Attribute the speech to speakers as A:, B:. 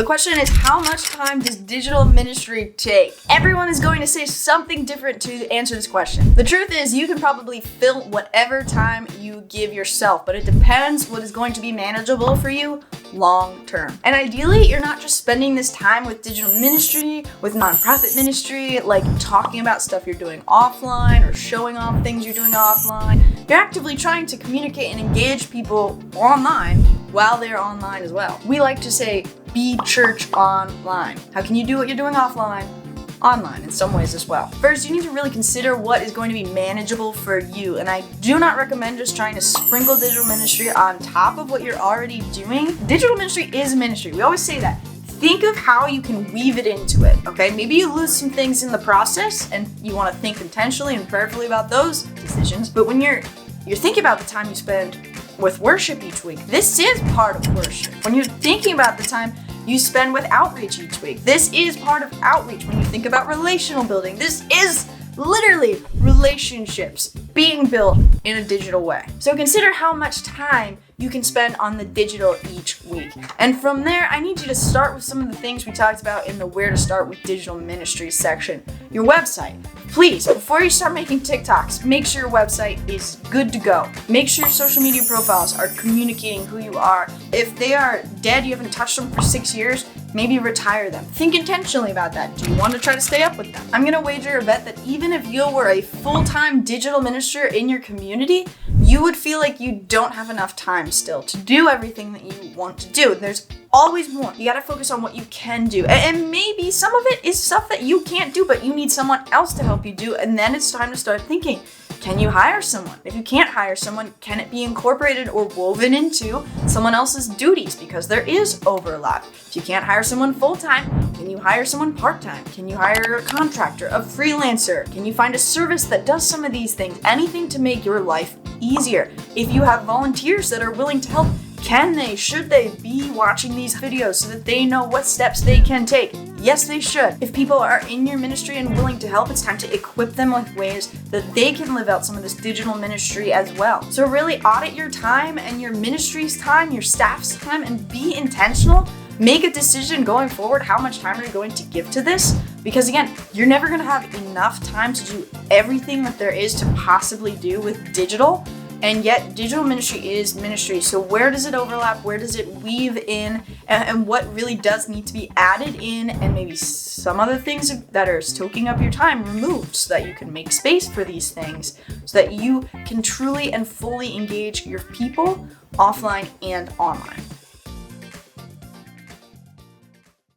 A: The question is, how much time does digital ministry take? Everyone is going to say something different to answer this question. The truth is, you can probably fill whatever time you give yourself, but it depends what is going to be manageable for you long term. And ideally, you're not just spending this time with digital ministry, with nonprofit ministry, like talking about stuff you're doing offline or showing off things you're doing offline. You're actively trying to communicate and engage people online while they're online as well. We like to say, be church online. How can you do what you're doing offline? Online in some ways as well. First, you need to really consider what is going to be manageable for you, and I do not recommend just trying to sprinkle digital ministry on top of what you're already doing. Digital ministry is ministry. We always say that. Think of how you can weave it into it, okay? Maybe you lose some things in the process and you want to think intentionally and prayerfully about those decisions, but when you're thinking about the time you spend with worship each week, this is part of worship. When you're thinking about the time you spend with outreach each week, this is part of outreach. When you think about relational building, this is literally relationships being built in a digital way. So consider how much time you can spend on the digital each week. And from there, I need you to start with some of the things we talked about in the where to start with digital ministry section. Your website. Please, before you start making TikToks, make sure your website is good to go. Make sure your social media profiles are communicating who you are. If they are dead, you haven't touched them for 6 years, maybe retire them. Think intentionally about that. Do you want to try to stay up with them? I'm gonna wager a bet that even if you were a full-time digital minister in your community, you would feel like you don't have enough time still to do everything that you want to do. There's always more. You gotta focus on what you can do. And maybe some of it is stuff that you can't do, but you need someone else to help you do. And then it's time to start thinking, can you hire someone? If you can't hire someone, can it be incorporated or woven into someone else's duties? Because there is overlap. If you can't hire someone full-time, can you hire someone part-time? Can you hire a contractor, a freelancer? Can you find a service that does some of these things? Anything to make your life easier. If you have volunteers that are willing to help, should they be watching these videos so that they know what steps they can take? Yes, they should. If people are in your ministry and willing to help, it's time to equip them with ways that they can live out some of this digital ministry as well. So really audit your time and your ministry's time, your staff's time, and be intentional. Make a decision going forward, how much time are you going to give to this? Because again, you're never gonna have enough time to do everything that there is to possibly do with digital. And yet digital ministry is ministry. So where does it overlap? Where does it weave in? And what really does need to be added in, and maybe some other things that are soaking up your time removed, so that you can make space for these things, so that you can truly and fully engage your people offline and online.